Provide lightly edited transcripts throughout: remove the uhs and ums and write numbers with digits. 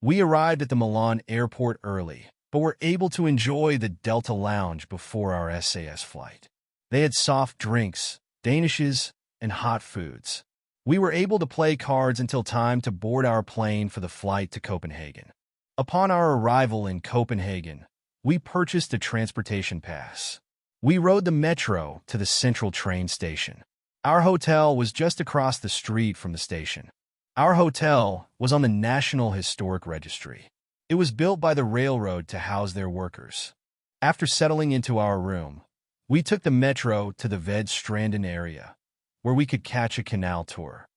We arrived at the Milan airport early, but were able to enjoy the Delta Lounge before our SAS flight. They had soft drinks, danishes, and hot foods. We were able to play cards until time to board our plane for the flight to Copenhagen. Upon our arrival in Copenhagen, we purchased a transportation pass. We rode the metro to the central train station. Our hotel was just across the street from the station. Our hotel was on the National Historic Registry. It was built by the railroad to house their workers. After settling into our room, we took the metro to the Vedstranden area, where we could catch a canal tour.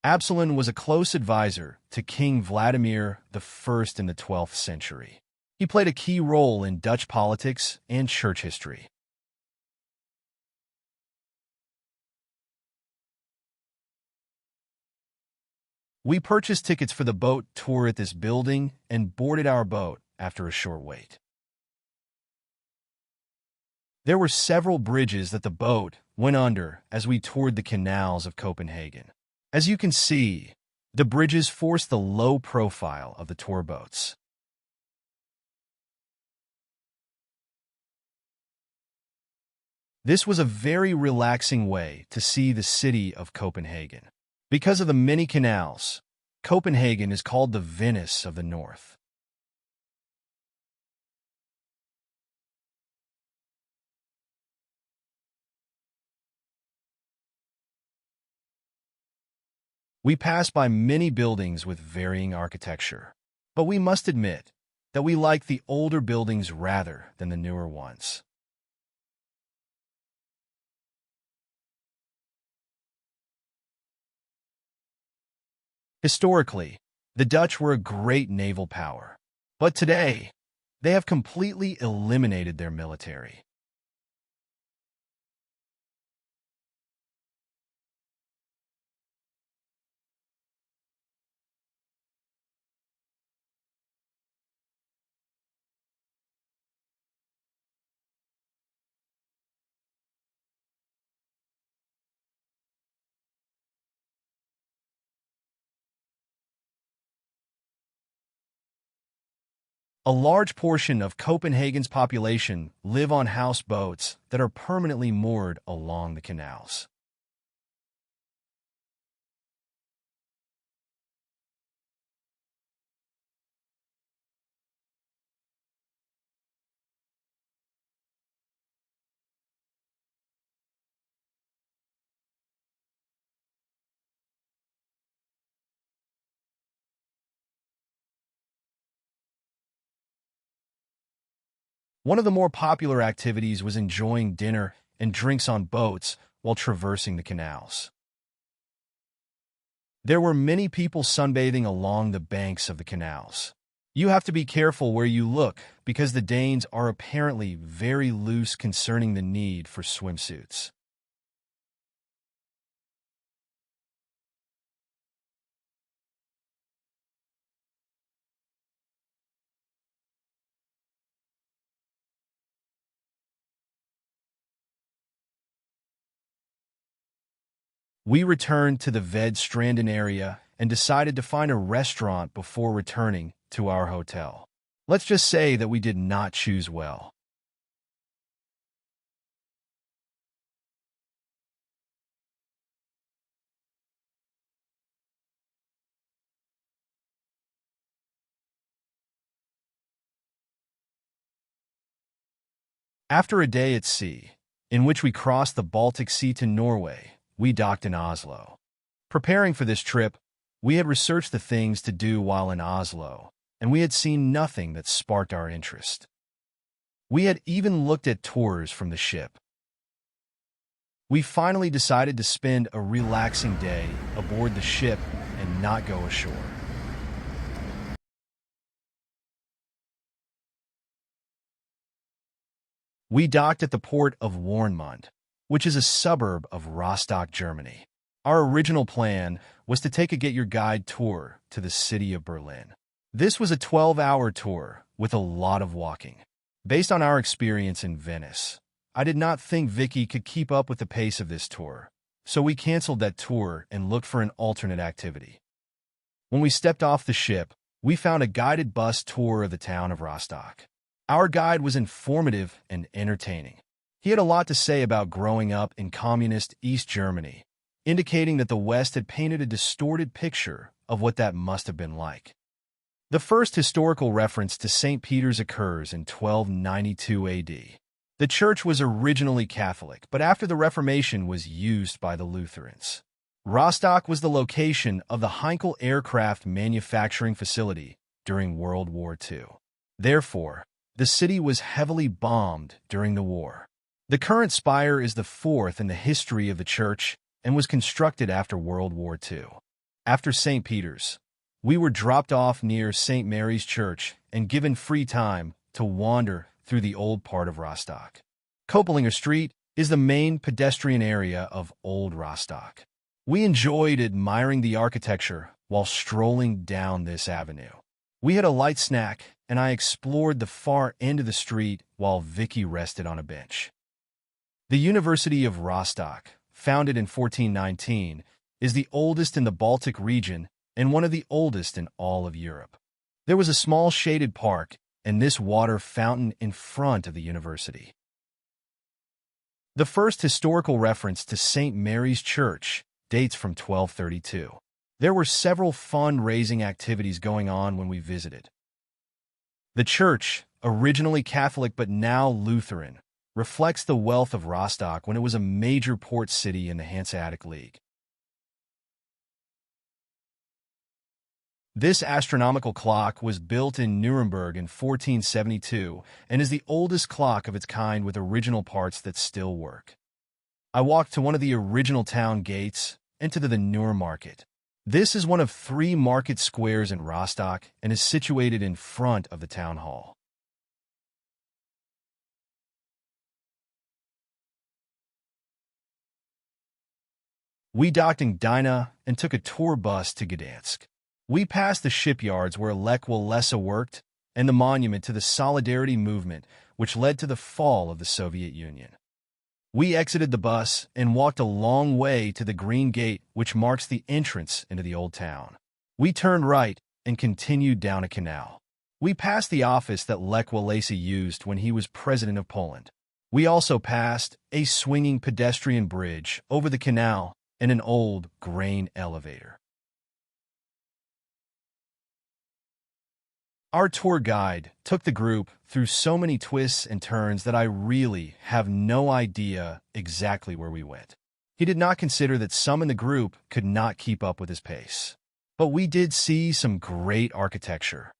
Absalon was a close advisor to King Vladimir I in the 12th century. He played a key role in Dutch politics and church history. We purchased tickets for the boat tour at this building and boarded our boat after a short wait. There were several bridges that the boat went under as we toured the canals of Copenhagen. As you can see, the bridges forced the low profile of the tour boats. This was a very relaxing way to see the city of Copenhagen. Because of the many canals, Copenhagen is called the Venice of the North. We passed by many buildings with varying architecture, but we must admit that we like the older buildings rather than the newer ones. Historically, the Dutch were a great naval power, but today, they have completely eliminated their military. A large portion of Copenhagen's population live on houseboats that are permanently moored along the canals. One of the more popular activities was enjoying dinner and drinks on boats while traversing the canals. There were many people sunbathing along the banks of the canals. You have to be careful where you look because the Danes are apparently very loose concerning the need for swimsuits. We returned to the Vedstranden area and decided to find a restaurant before returning to our hotel. Let's just say that we did not choose well. After a day at sea, in which we crossed the Baltic Sea to Norway, we docked in Oslo. Preparing for this trip, we had researched the things to do while in Oslo, and we had seen nothing that sparked our interest. We had even looked at tours from the ship. We finally decided to spend a relaxing day aboard the ship and not go ashore. We docked at the port of Warnemund, which is a suburb of Rostock, Germany. Our original plan was to take a Get Your Guide tour to the city of Berlin. This was a 12-hour tour with a lot of walking. Based on our experience in Venice, I did not think Vicky could keep up with the pace of this tour, so we canceled that tour and looked for an alternate activity. When we stepped off the ship, we found a guided bus tour of the town of Rostock. Our guide was informative and entertaining. He had a lot to say about growing up in communist East Germany, indicating that the West had painted a distorted picture of what that must have been like. The first historical reference to St. Peter's occurs in 1292 AD. The church was originally Catholic, but after the Reformation was used by the Lutherans. Rostock was the location of the Heinkel aircraft manufacturing facility during World War II. Therefore, the city was heavily bombed during the war. The current spire is the fourth in the history of the church and was constructed after World War II. After St. Peter's, we were dropped off near St. Mary's Church and given free time to wander through the old part of Rostock. Kopelinger Street is the main pedestrian area of Old Rostock. We enjoyed admiring the architecture while strolling down this avenue. We had a light snack, and I explored the far end of the street while Vicky rested on a bench. The University of Rostock, founded in 1419, is the oldest in the Baltic region and one of the oldest in all of Europe. There was a small shaded park and this water fountain in front of the university. The first historical reference to St. Mary's Church dates from 1232. There were several fundraising activities going on when we visited. The church, originally Catholic but now Lutheran, reflects the wealth of Rostock when it was a major port city in the Hanseatic League. This astronomical clock was built in Nuremberg in 1472 and is the oldest clock of its kind with original parts that still work. I walked to one of the original town gates and to the Nür Market. This is one of 3 market squares in Rostock and is situated in front of the town hall. We docked in Gdynia and took a tour bus to Gdansk. We passed the shipyards where Lech Walesa worked and the monument to the Solidarity movement, which led to the fall of the Soviet Union. We exited the bus and walked a long way to the Green Gate, which marks the entrance into the old town. We turned right and continued down a canal. We passed the office that Lech Walesa used when he was president of Poland. We also passed a swinging pedestrian bridge over the canal and an old grain elevator. Our tour guide took the group through so many twists and turns that I really have no idea exactly where we went. He did not consider that some in the group could not keep up with his pace. But we did see some great architecture.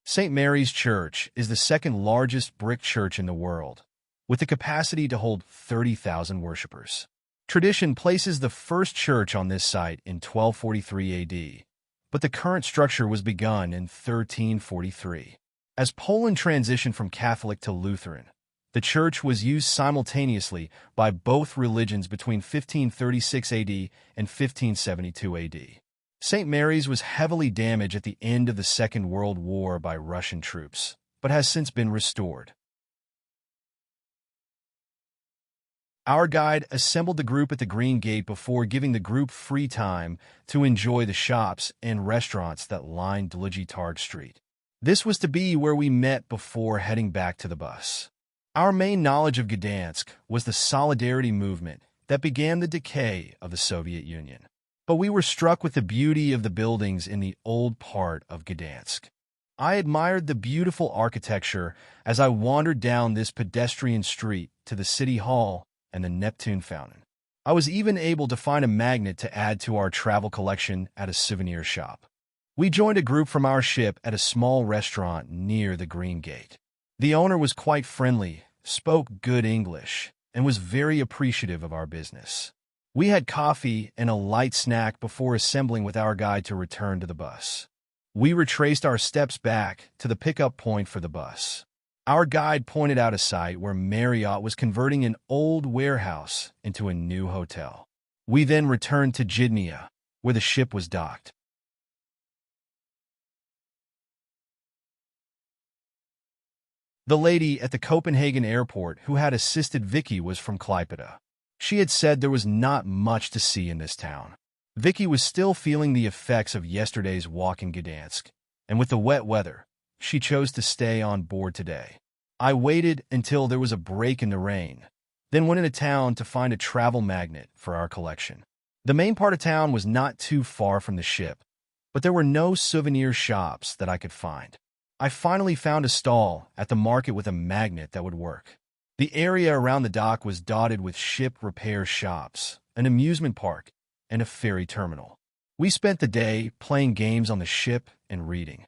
St. Mary's Church is the second largest brick church in the world, with the capacity to hold 30,000 worshippers. Tradition places the first church on this site in 1243 AD, but the current structure was begun in 1343. As Poland transitioned from Catholic to Lutheran, the church was used simultaneously by both religions between 1536 AD and 1572 AD. St. Mary's was heavily damaged at the end of the Second World War by Russian troops, but has since been restored. Our guide assembled the group at the Green Gate before giving the group free time to enjoy the shops and restaurants that lined Długi Targ Street. This was to be where we met before heading back to the bus. Our main knowledge of Gdansk was the Solidarity movement that began the decay of the Soviet Union. But we were struck with the beauty of the buildings in the old part of Gdansk. I admired the beautiful architecture as I wandered down this pedestrian street to the City Hall and the Neptune Fountain. I was even able to find a magnet to add to our travel collection at a souvenir shop. We joined a group from our ship at a small restaurant near the Green Gate. The owner was quite friendly, spoke good English, and was very appreciative of our business. We had coffee and a light snack before assembling with our guide to return to the bus. We retraced our steps back to the pickup point for the bus. Our guide pointed out a site where Marriott was converting an old warehouse into a new hotel. We then returned to Gdynia, where the ship was docked. The lady at the Copenhagen airport who had assisted Vicky was from KLAIDPEDIA. She had said there was not much to see in this town. Vicky was still feeling the effects of yesterday's walk in Gdansk, and with the wet weather, she chose to stay on board today. I waited until there was a break in the rain, then went into town to find a travel magnet for our collection. The main part of town was not too far from the ship, but there were no souvenir shops that I could find. I finally found a stall at the market with a magnet that would work. The area around the dock was dotted with ship repair shops, an amusement park, and a ferry terminal. We spent the day playing games on the ship and reading.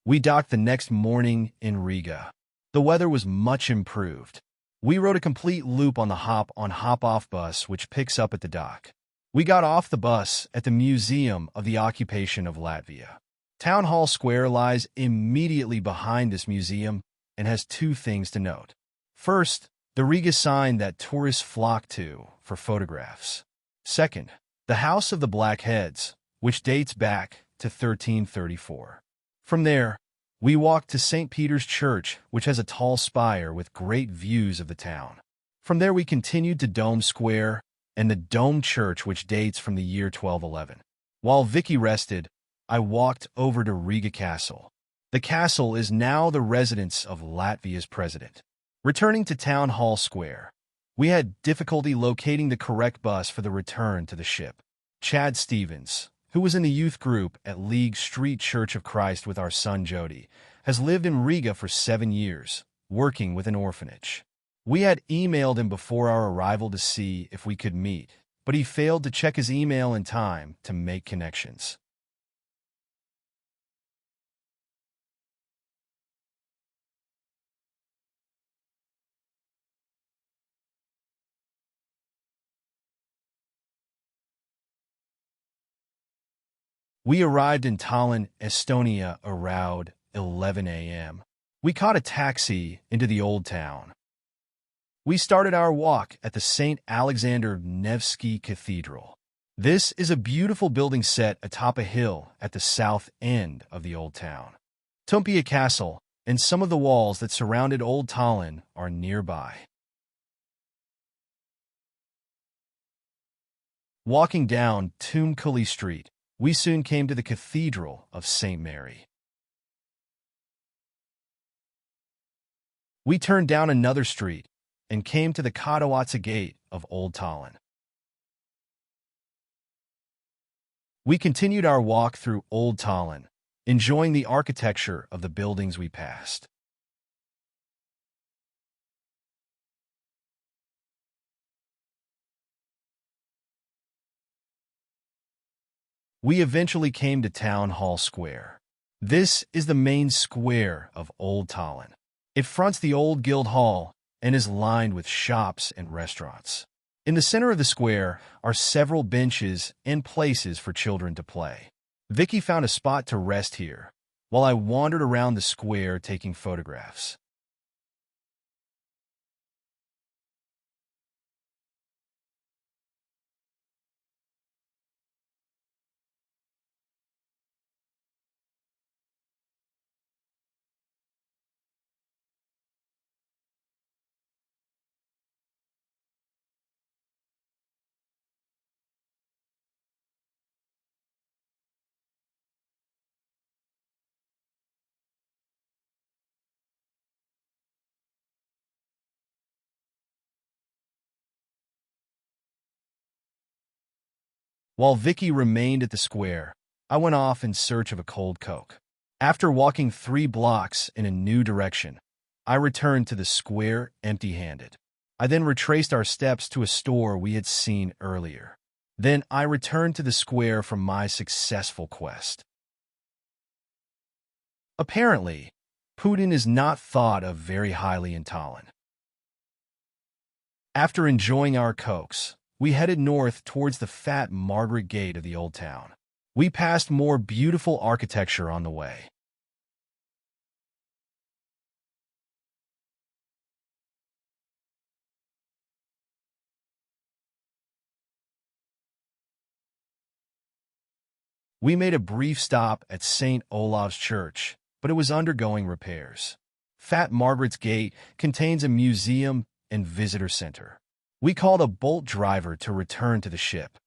We docked the next morning in Riga. The weather was much improved. We rode a complete loop on the hop-on hop-off bus which picks up at the dock. We got off the bus at the Museum of the Occupation of Latvia. Town Hall Square lies immediately behind this museum and has two things to note. First, the Riga sign that tourists flock to for photographs. Second, the House of the Black Heads, which dates back to 1334. From there, we walked to St. Peter's Church, which has a tall spire with great views of the town. From there we continued to Dome Square and the Dome Church, which dates from the year 1211. While Vicky rested, I walked over to Riga Castle. The castle is now the residence of Latvia's president. Returning to Town Hall Square, we had difficulty locating the correct bus for the return to the ship. Chad Stevens, who was in the youth group at League Street Church of Christ with our son Jody, has lived in Riga for 7 years, working with an orphanage. We had emailed him before our arrival to see if we could meet, but he failed to check his email in time to make connections. We arrived in Tallinn, Estonia around 11 a.m. We caught a taxi into the old town. We started our walk at the St. Alexander Nevsky Cathedral. This is a beautiful building set atop a hill at the south end of the old town. Tumpia Castle and some of the walls that surrounded Old Tallinn are nearby. Walking down Toomkully Street, we soon came to the Cathedral of St. Mary. We turned down another street and came to the Katowice Gate of Old Tallinn. We continued our walk through Old Tallinn, enjoying the architecture of the buildings we passed. We eventually came to Town Hall Square. This is the main square of Old Tallinn. It fronts the old Guild Hall and is lined with shops and restaurants. In the center of the square are several benches and places for children to play. Vicky found a spot to rest here, while I wandered around the square taking photographs. While Vicky remained at the square, I went off in search of a cold Coke. After walking 3 blocks in a new direction, I returned to the square empty-handed. I then retraced our steps to a store we had seen earlier. Then I returned to the square from my successful quest. Apparently, Putin is not thought of very highly in Tallinn. After enjoying our cokes, we headed north towards the fat Margaret Gate of the Old Town. We passed more beautiful architecture on the way. We made a brief stop at St. Olaf's Church, but it was undergoing repairs. Fat Margaret's Gate contains a museum and visitor center. We called a boat driver to return to the ship.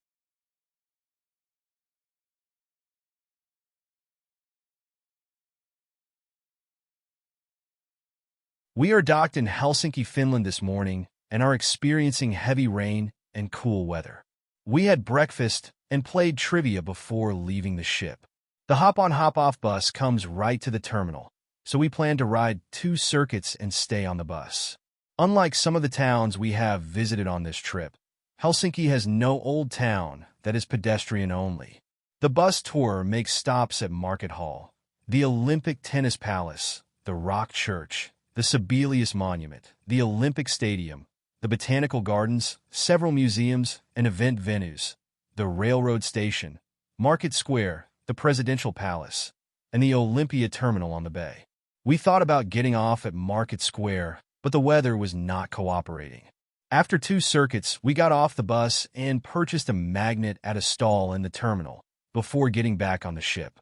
We are docked in Helsinki, Finland this morning and are experiencing heavy rain and cool weather. We had breakfast and played trivia before leaving the ship. The hop-on hop-off bus comes right to the terminal, so we plan to ride 2 circuits and stay on the bus. Unlike some of the towns we have visited on this trip, Helsinki has no old town that is pedestrian only. The bus tour makes stops at Market Hall, the Olympic Tennis Palace, the Rock Church, the Sibelius Monument, the Olympic Stadium, the Botanical Gardens, several museums and event venues, the railroad station, Market Square, the Presidential Palace, and the Olympia Terminal on the bay. We thought about getting off at Market Square, but the weather was not cooperating. After 2 circuits, we got off the bus and purchased a magnet at a stall in the terminal before getting back on the ship.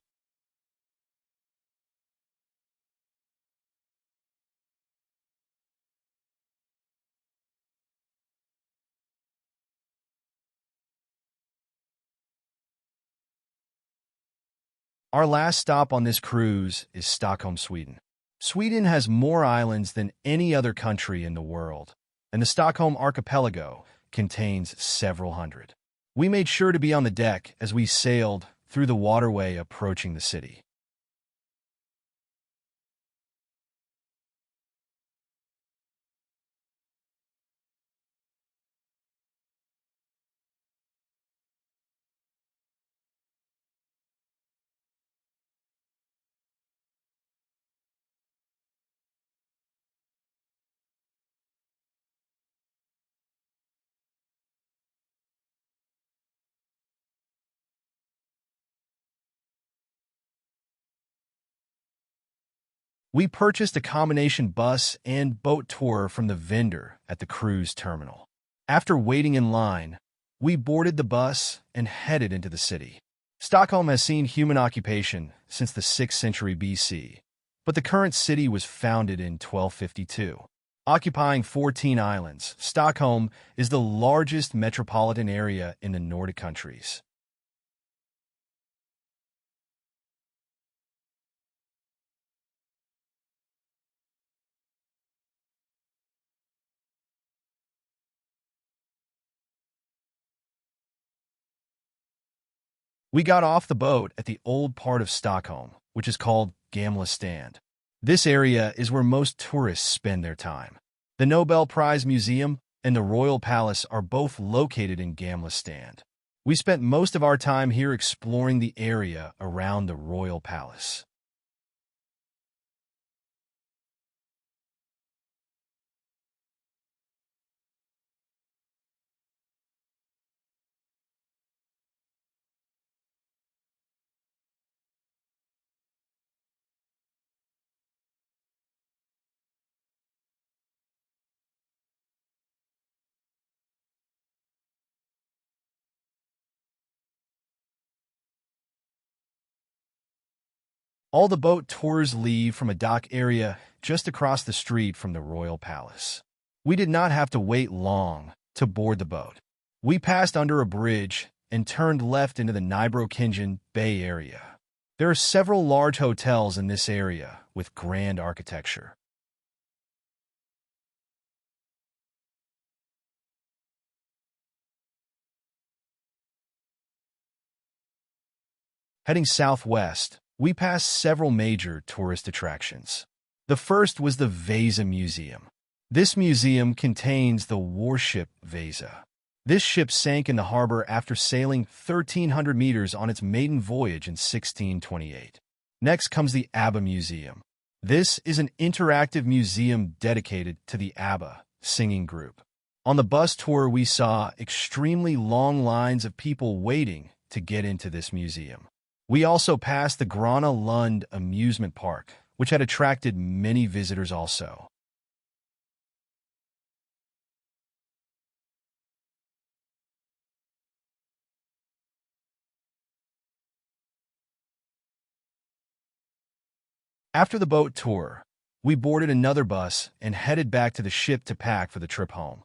Our last stop on this cruise is Stockholm, Sweden. Sweden has more islands than any other country in the world, and the Stockholm archipelago contains several hundred. We made sure to be on the deck as we sailed through the waterway approaching the city. We purchased a combination bus and boat tour from the vendor at the cruise terminal. After waiting in line, we boarded the bus and headed into the city. Stockholm has seen human occupation since the 6th century BC, but the current city was founded in 1252. Occupying 14 islands, Stockholm is the largest metropolitan area in the Nordic countries. We got off the boat at the old part of Stockholm, which is called Gamla Stan. This area is where most tourists spend their time. The Nobel Prize Museum and the Royal Palace are both located in Gamla Stan. We spent most of our time here exploring the area around the Royal Palace. All the boat tours leave from a dock area just across the street from the Royal Palace. We did not have to wait long to board the boat. We passed under a bridge and turned left into the Nybro Bay area. There are several large hotels in this area with grand architecture. Heading southwest, we passed several major tourist attractions. The first was the Vasa Museum. This museum contains the warship Vasa. This ship sank in the harbor after sailing 1,300 meters on its maiden voyage in 1628. Next comes the ABBA Museum. This is an interactive museum dedicated to the ABBA singing group. On the bus tour, we saw extremely long lines of people waiting to get into this museum. We also passed the Grana Lund amusement park, which had attracted many visitors also. After the boat tour, we boarded another bus and headed back to the ship to pack for the trip home.